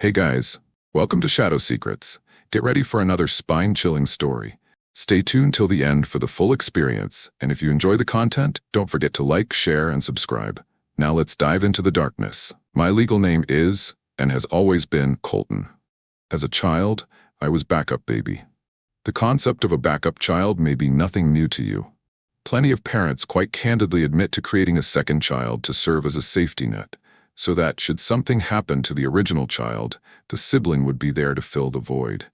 Hey guys, welcome to Shadow Secrets. Get ready for another spine-chilling story. Stay tuned till the end for the full experience, and if you enjoy the content, don't forget to like, share, and subscribe. Now let's dive into the darkness. My legal name is, and has always been, Colton. As a child, I was backup baby. The concept of a backup child may be nothing new to you. Plenty of parents quite candidly admit to creating a second child to serve as a safety net, so that, should something happen to the original child, the sibling would be there to fill the void.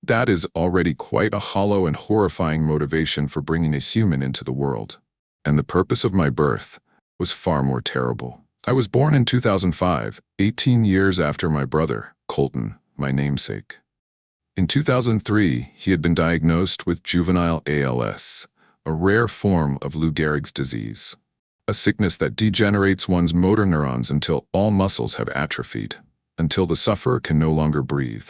That is already quite a hollow and horrifying motivation for bringing a human into the world. And the purpose of my birth was far more terrible. I was born in 2005, 18 years after my brother, Colton, my namesake. In 2003, he had been diagnosed with juvenile ALS, a rare form of Lou Gehrig's disease. A sickness that degenerates one's motor neurons until all muscles have atrophied, until the sufferer can no longer breathe.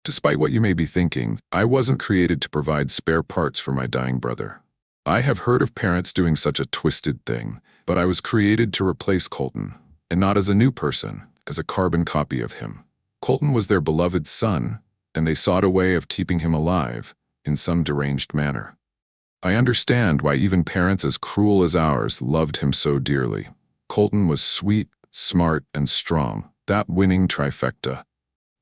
Despite what you may be thinking, I wasn't created to provide spare parts for my dying brother. I have heard of parents doing such a twisted thing, but I was created to replace Colton, and not as a new person, as a carbon copy of him. Colton was their beloved son, and they sought a way of keeping him alive, in some deranged manner. I understand why even parents as cruel as ours loved him so dearly. Colton was sweet, smart, and strong, that winning trifecta.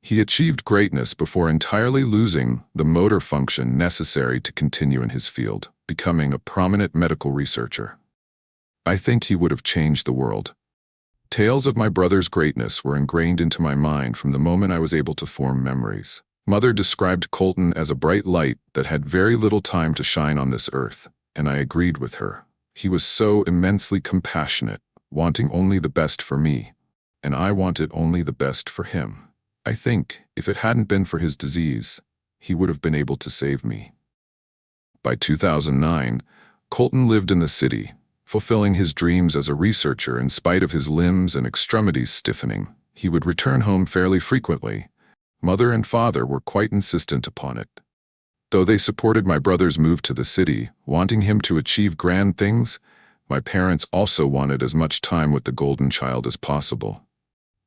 He achieved greatness before entirely losing the motor function necessary to continue in his field, becoming a prominent medical researcher. I think he would have changed the world. Tales of my brother's greatness were ingrained into my mind from the moment I was able to form memories. Mother described Colton as a bright light that had very little time to shine on this earth, and I agreed with her. He was so immensely compassionate, wanting only the best for me, and I wanted only the best for him. I think, if it hadn't been for his disease, he would have been able to save me. By 2009, Colton lived in the city, fulfilling his dreams as a researcher in spite of his limbs and extremities stiffening. He would return home fairly frequently. Mother and father were quite insistent upon it. Though they supported my brother's move to the city, wanting him to achieve grand things, my parents also wanted as much time with the golden child as possible.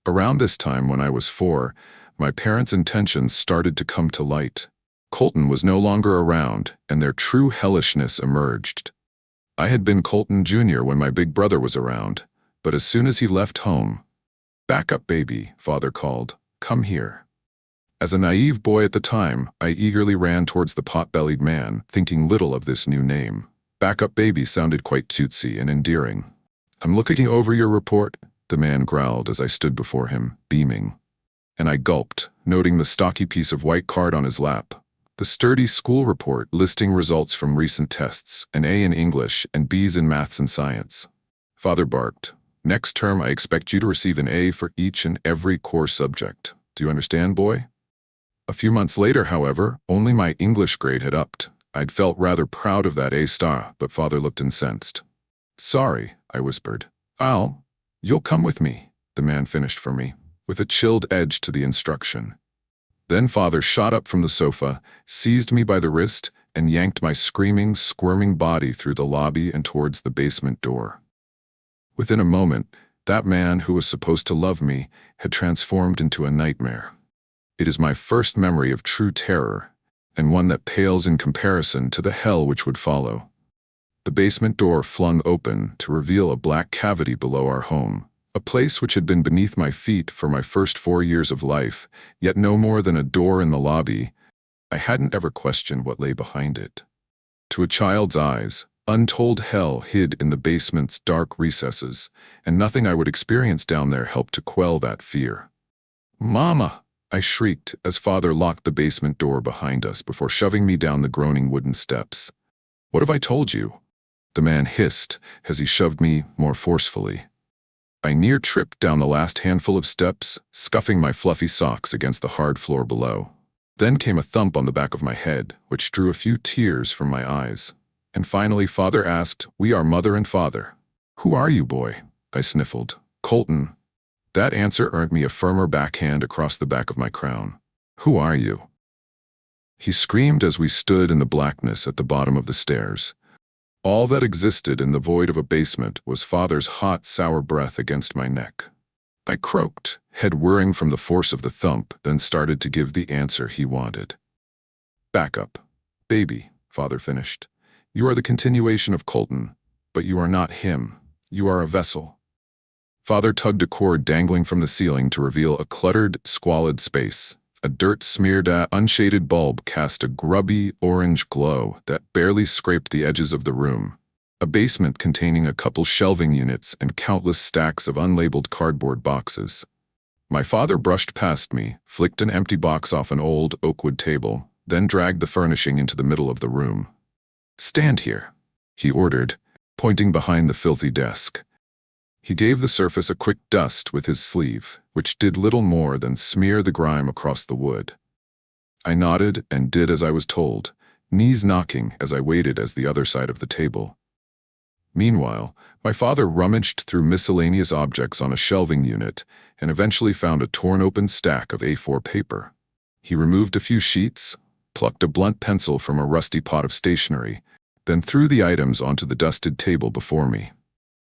Around this time, when I was 4, my parents' intentions started to come to light. Colton was no longer around, and their true hellishness emerged. I had been Colton Jr. when my big brother was around, but as soon as he left home, "Back up, baby," father called. "Come here." As a naive boy at the time, I eagerly ran towards the pot-bellied man, thinking little of this new name. Backup baby sounded quite cutesy and endearing. "I'm looking over your report," the man growled as I stood before him, beaming. And I gulped, noting the stocky piece of white card on his lap. The sturdy school report listing results from recent tests, an A in English and B's in maths and science. Father barked, "Next term I expect you to receive an A for each and every core subject. Do you understand, boy?" A few months later, however, only my English grade had upped. I'd felt rather proud of that A star, but father looked incensed. "Sorry," I whispered. "You'll come with me," the man finished for me, with a chilled edge to the instruction. Then father shot up from the sofa, seized me by the wrist, and yanked my screaming, squirming body through the lobby and towards the basement door. Within a moment, that man who was supposed to love me had transformed into a nightmare. It is my first memory of true terror, and one that pales in comparison to the hell which would follow. The basement door flung open to reveal a black cavity below our home, a place which had been beneath my feet for my first 4 years of life, yet no more than a door in the lobby. I hadn't ever questioned what lay behind it. To a child's eyes, untold hell hid in the basement's dark recesses, and nothing I would experience down there helped to quell that fear. "Mama!" I shrieked as father locked the basement door behind us before shoving me down the groaning wooden steps. "What have I told you?" the man hissed as he shoved me more forcefully. I near tripped down the last handful of steps, scuffing my fluffy socks against the hard floor below. Then came a thump on the back of my head, which drew a few tears from my eyes. And finally father asked, "We are mother and father." "Who are you, boy?" I sniffled. "Colton." That answer earned me a firmer backhand across the back of my crown. "Who are you?" He screamed as we stood in the blackness at the bottom of the stairs. All that existed in the void of a basement was father's hot, sour breath against my neck. I croaked, head whirring from the force of the thump, then started to give the answer he wanted. "Back up. Baby," Father finished. "You are the continuation of Colton, but you are not him. You are a vessel." Father tugged a cord dangling from the ceiling to reveal a cluttered, squalid space. A dirt-smeared, unshaded bulb cast a grubby, orange glow that barely scraped the edges of the room. A basement containing a couple shelving units and countless stacks of unlabeled cardboard boxes. My father brushed past me, flicked an empty box off an old oakwood table, then dragged the furnishing into the middle of the room. "Stand here," he ordered, pointing behind the filthy desk. He gave the surface a quick dust with his sleeve, which did little more than smear the grime across the wood. I nodded and did as I was told, knees knocking as I waited at the other side of the table. Meanwhile, my father rummaged through miscellaneous objects on a shelving unit and eventually found a torn-open stack of A4 paper. He removed a few sheets, plucked a blunt pencil from a rusty pot of stationery, then threw the items onto the dusted table before me.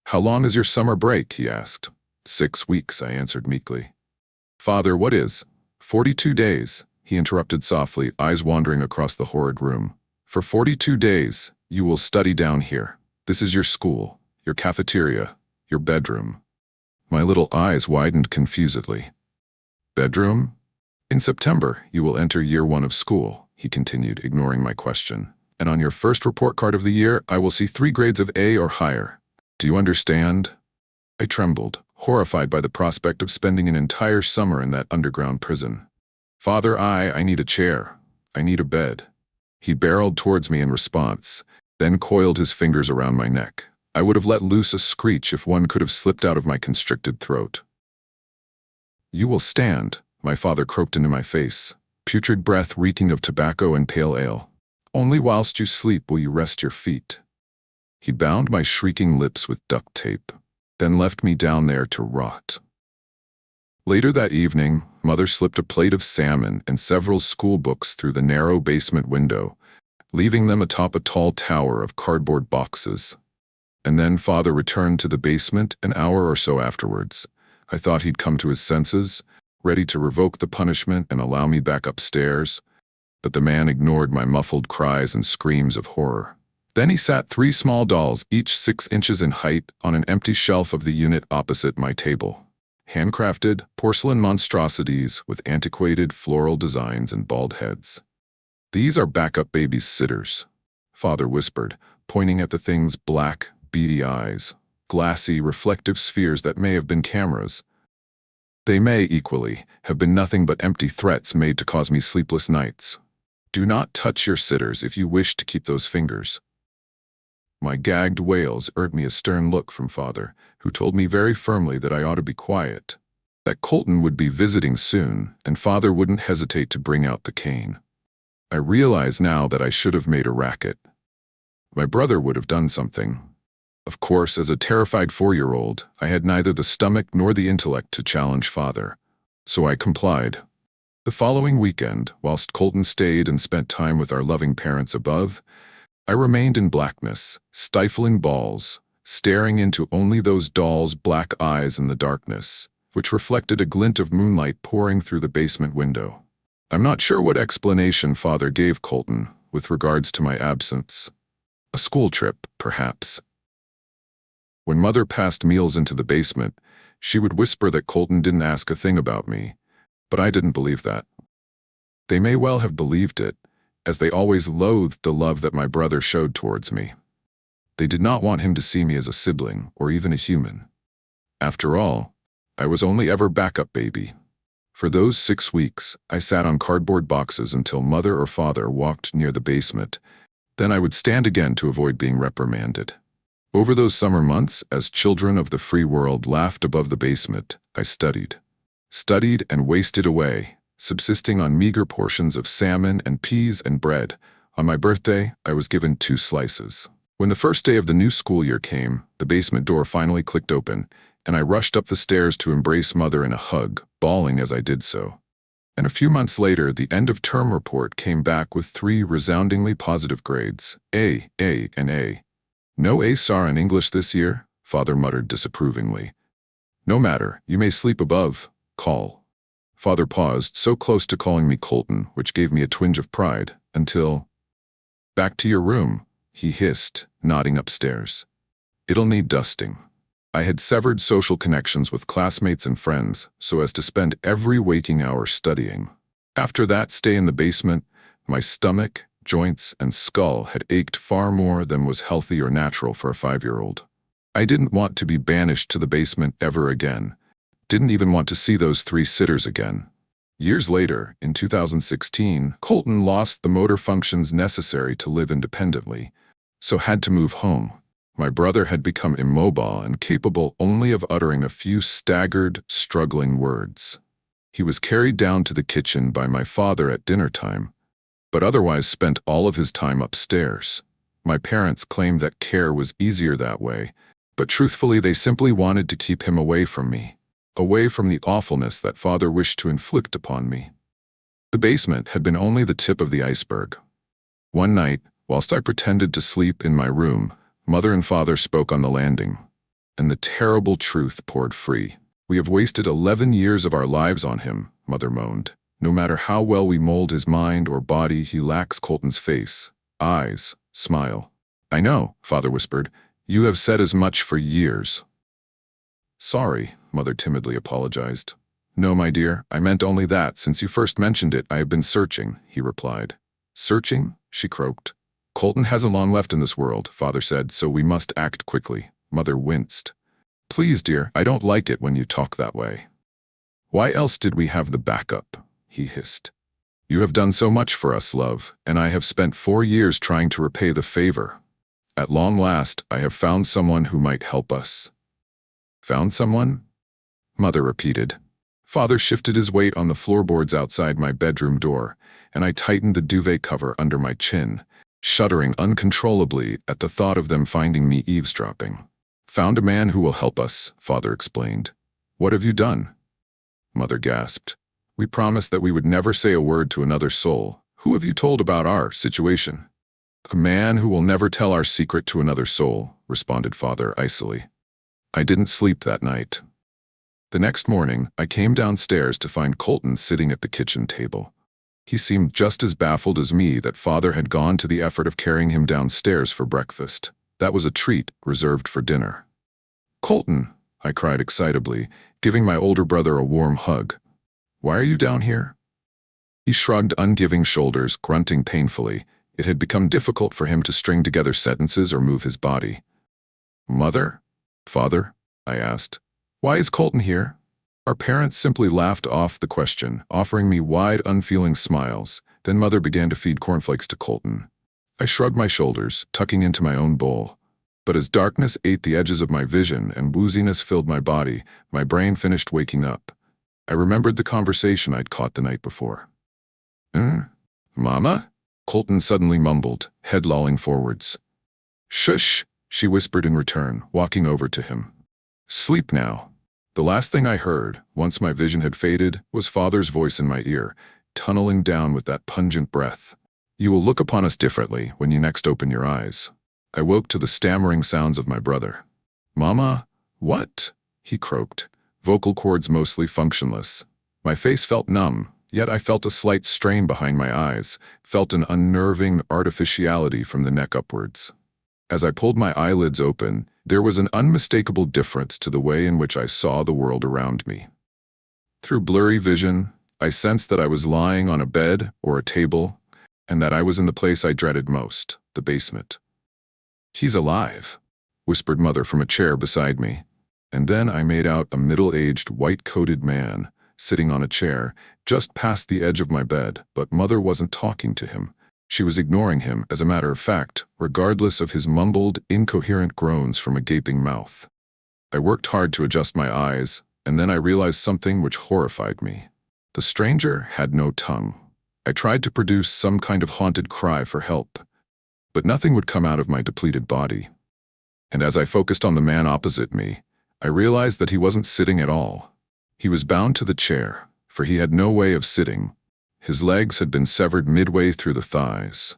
"How long is your summer break?" he asked. 6 weeks, I answered meekly. "Father, what is 42 days?" he interrupted softly, eyes wandering across the horrid room. "For 42 days, you will study down here. This is your school, your cafeteria, your bedroom." My little eyes widened confusedly. "Bedroom? In September, you will enter year 1 of school," he continued, ignoring my question. "And on your first report card of the year, I will see 3 grades of A or higher. Do you understand?" I trembled, horrified by the prospect of spending an entire summer in that underground prison. "Father, I need a chair. I need a bed." He barreled towards me in response, then coiled his fingers around my neck. I would have let loose a screech if one could have slipped out of my constricted throat. "You will stand," my father croaked into my face, putrid breath reeking of tobacco and pale ale. "Only whilst you sleep will you rest your feet." He bound my shrieking lips with duct tape, then left me down there to rot. Later that evening, Mother slipped a plate of salmon and several school books through the narrow basement window, leaving them atop a tall tower of cardboard boxes. And then Father returned to the basement an hour or so afterwards. I thought he'd come to his senses, ready to revoke the punishment and allow me back upstairs, but the man ignored my muffled cries and screams of horror. Then he sat 3 small dolls, each 6 inches in height, on an empty shelf of the unit opposite my table. Handcrafted, porcelain monstrosities with antiquated floral designs and bald heads. "These are backup babies' sitters," Father whispered, pointing at the thing's black, beady eyes, glassy, reflective spheres that may have been cameras. They may, equally, have been nothing but empty threats made to cause me sleepless nights. "Do not touch your sitters if you wish to keep those fingers." My gagged wails earned me a stern look from Father, who told me very firmly that I ought to be quiet, that Colton would be visiting soon, and Father wouldn't hesitate to bring out the cane. I realize now that I should have made a racket. My brother would have done something. Of course, as a terrified 4-year-old, I had neither the stomach nor the intellect to challenge Father, so I complied. The following weekend, whilst Colton stayed and spent time with our loving parents above, I remained in blackness, stifling balls, staring into only those dolls' black eyes in the darkness, which reflected a glint of moonlight pouring through the basement window. I'm not sure what explanation Father gave Colton with regards to my absence. A school trip, perhaps. When Mother passed meals into the basement, she would whisper that Colton didn't ask a thing about me, but I didn't believe that. They may well have believed it, as they always loathed the love that my brother showed towards me. They did not want him to see me as a sibling or even a human. After all, I was only ever backup baby. For those 6 weeks, I sat on cardboard boxes until Mother or Father walked near the basement. Then I would stand again to avoid being reprimanded. Over those summer months, as children of the free world laughed above the basement, I studied. Studied and wasted away, subsisting on meager portions of salmon and peas and bread. On my birthday, I was given 2 slices. When the first day of the new school year came, the basement door finally clicked open, and I rushed up the stairs to embrace Mother in a hug, bawling as I did so. And a few months later, the end-of-term report came back with 3 resoundingly positive grades, A, and A. "No A star in English this year," Father muttered disapprovingly. "No matter, you may sleep above. Call. Father paused, so close to calling me Colton, which gave me a twinge of pride, until— Back to your room, he hissed, nodding upstairs. It'll need dusting. I had severed social connections with classmates and friends so as to spend every waking hour studying. After that stay in the basement, my stomach, joints, and skull had ached far more than was healthy or natural for a 5-year-old. I didn't want to be banished to the basement ever again. Didn't even want to see those 3 sitters again. Years later, in 2016, Colton lost the motor functions necessary to live independently, so had to move home. My brother had become immobile and capable only of uttering a few staggered, struggling words. He was carried down to the kitchen by my father at dinner time, but otherwise spent all of his time upstairs. My parents claimed that care was easier that way, but truthfully they simply wanted to keep him away from me, away from the awfulness that father wished to inflict upon me. The basement had been only the tip of the iceberg. One night, whilst I pretended to sleep in my room, Mother and father spoke on the landing, and the terrible truth poured free. We have wasted 11 years of our lives on him, Mother moaned. No matter how well we mold his mind or body, he lacks Colton's face, eyes, smile. I know, father whispered. You have said as much for years. Sorry, Mother timidly apologized. No, my dear, I meant only that. Since you first mentioned it, I have been searching, he replied. Searching? She croaked. Colton hasn't long left in this world, father said, so we must act quickly. Mother winced. Please, dear, I don't like it when you talk that way. Why else did we have the backup? He hissed. You have done so much for us, love, and I have spent 4 years trying to repay the favor. At long last, I have found someone who might help us. Found someone? Mother repeated. Father shifted his weight on the floorboards outside my bedroom door, and I tightened the duvet cover under my chin, shuddering uncontrollably at the thought of them finding me eavesdropping. Found a man who will help us, father explained. What have you done? Mother gasped. We promised that we would never say a word to another soul. Who have you told about our situation? A man who will never tell our secret to another soul, responded father icily. I didn't sleep that night. The next morning, I came downstairs to find Colton sitting at the kitchen table. He seemed just as baffled as me that father had gone to the effort of carrying him downstairs for breakfast. That was a treat reserved for dinner. Colton, I cried excitably, giving my older brother a warm hug. Why are you down here? He shrugged ungiving shoulders, grunting painfully. It had become difficult for him to string together sentences or move his body. Mother? Father? I asked. Why is Colton here? Our parents simply laughed off the question, offering me wide, unfeeling smiles. Then Mother began to feed cornflakes to Colton. I shrugged my shoulders, tucking into my own bowl. But as darkness ate the edges of my vision and wooziness filled my body, my brain finished waking up. I remembered the conversation I'd caught the night before. Mama? Colton suddenly mumbled, head lolling forwards. Shush, she whispered in return, walking over to him. Sleep now. The last thing I heard, once my vision had faded, was father's voice in my ear, tunneling down with that pungent breath. You will look upon us differently when you next open your eyes. I woke to the stammering sounds of my brother. Mama? What? He croaked, vocal cords mostly functionless. My face felt numb, yet I felt a slight strain behind my eyes, felt an unnerving artificiality from the neck upwards. As I pulled my eyelids open, there was an unmistakable difference to the way in which I saw the world around me. Through blurry vision, I sensed that I was lying on a bed or a table, and that I was in the place I dreaded most, the basement. He's alive, whispered Mother from a chair beside me, and then I made out a middle-aged, white-coated man, sitting on a chair, just past the edge of my bed, but Mother wasn't talking to him. She was ignoring him, as a matter of fact, regardless of his mumbled, incoherent groans from a gaping mouth. I worked hard to adjust my eyes, and then I realized something which horrified me. The stranger had no tongue. I tried to produce some kind of haunted cry for help, but nothing would come out of my depleted body. And as I focused on the man opposite me, I realized that he wasn't sitting at all. He was bound to the chair, for he had no way of sitting. His legs had been severed midway through the thighs.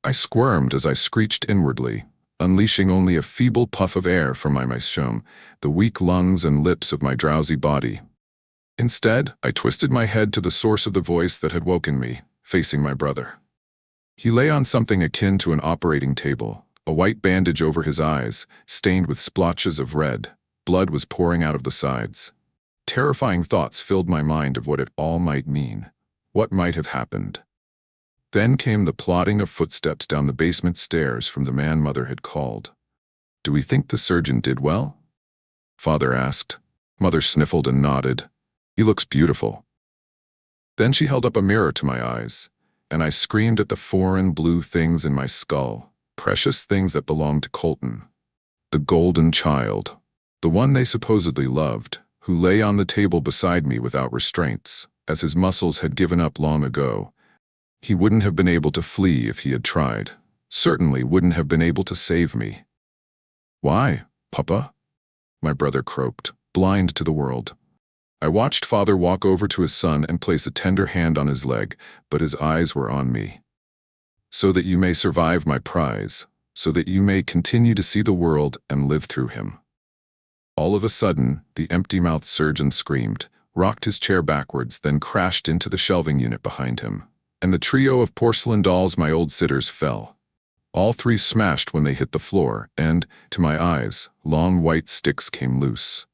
I squirmed as I screeched inwardly, unleashing only a feeble puff of air from my mystium, the weak lungs and lips of my drowsy body. Instead, I twisted my head to the source of the voice that had woken me, facing my brother. He lay on something akin to an operating table, a white bandage over his eyes, stained with splotches of red. Blood was pouring out of the sides. Terrifying thoughts filled my mind of what it all might mean. What might have happened? Then came the plodding of footsteps down the basement stairs from the man Mother had called. "Do we think the surgeon did well?" Father asked. Mother sniffled and nodded. "He looks beautiful." Then she held up a mirror to my eyes, and I screamed at the foreign blue things in my skull, precious things that belonged to Colton. The golden child, the one they supposedly loved, who lay on the table beside me without restraints, as his muscles had given up long ago. He wouldn't have been able to flee if he had tried. Certainly wouldn't have been able to save me. "Why, Papa?" my brother croaked, blind to the world. I watched Father walk over to his son and place a tender hand on his leg, but his eyes were on me. "So that you may survive my prize, so that you may continue to see the world and live through him." All of a sudden, the empty-mouthed surgeon screamed, rocked his chair backwards, then crashed into the shelving unit behind him. And the trio of porcelain dolls, my old sitters, fell. All three smashed when they hit the floor, and, to my eyes, long white sticks came loose.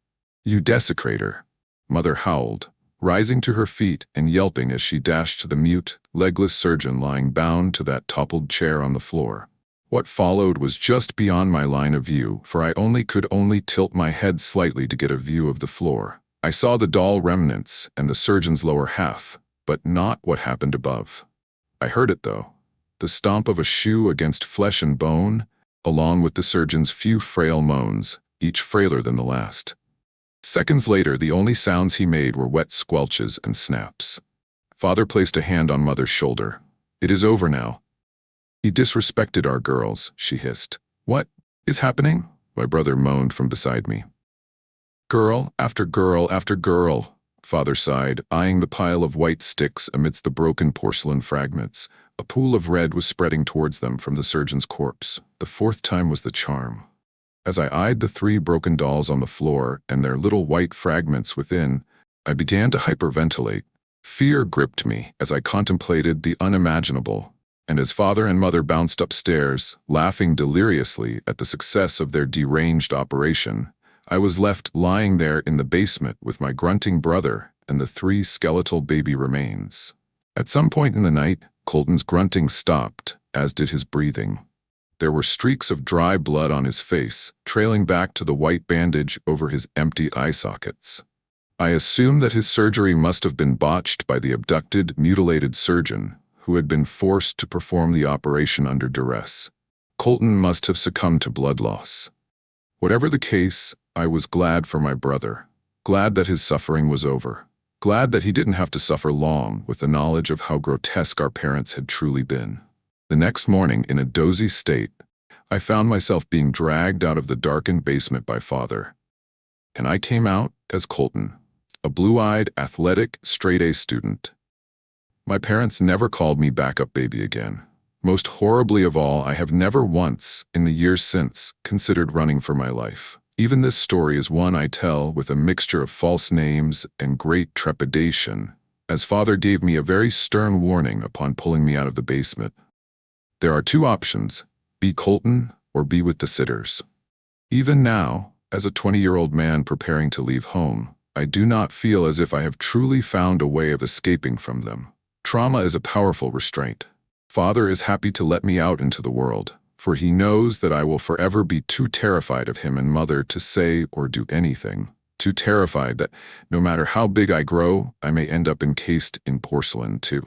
"You desecrator!" Mother howled, rising to her feet and yelping as she dashed to the mute, legless surgeon lying bound to that toppled chair on the floor. What followed was just beyond my line of view, for I could only tilt my head slightly to get a view of the floor. I saw the doll remnants and the surgeon's lower half, but not what happened above. I heard it, though. The stomp of a shoe against flesh and bone, along with the surgeon's few frail moans, each frailer than the last. Seconds later, the only sounds he made were wet squelches and snaps. Father placed a hand on Mother's shoulder. "It is over now." "He disrespected our girls," she hissed. "What is happening?" my brother moaned from beside me. "Girl after girl after girl," Father sighed, eyeing the pile of white sticks amidst the broken porcelain fragments. A pool of red was spreading towards them from the surgeon's corpse. The fourth time was the charm. As I eyed the three broken dolls on the floor and their little white fragments within, I began to hyperventilate. Fear gripped me as I contemplated the unimaginable, and as Father and Mother bounced upstairs, laughing deliriously at the success of their deranged operation, I was left lying there in the basement with my grunting brother and the three skeletal baby remains. At some point in the night, Colton's grunting stopped, as did his breathing. There were streaks of dry blood on his face, trailing back to the white bandage over his empty eye sockets. I assumed that his surgery must have been botched by the abducted, mutilated surgeon, who had been forced to perform the operation under duress. Colton must have succumbed to blood loss. Whatever the case, I was glad for my brother, glad that his suffering was over, glad that he didn't have to suffer long with the knowledge of how grotesque our parents had truly been. The next morning, in a dozy state, I found myself being dragged out of the darkened basement by Father. And I came out as Colton, a blue-eyed, athletic, straight-A student. My parents never called me backup baby again. Most horribly of all, I have never once, in the years since, considered running for my life. Even this story is one I tell with a mixture of false names and great trepidation, as Father gave me a very stern warning upon pulling me out of the basement. There are two options: be Colton or be with the sitters. Even now, as a 20-year-old man preparing to leave home, I do not feel as if I have truly found a way of escaping from them. Trauma is a powerful restraint. Father is happy to let me out into the world, for he knows that I will forever be too terrified of him and Mother to say or do anything. Too terrified that, no matter how big I grow, I may end up encased in porcelain too.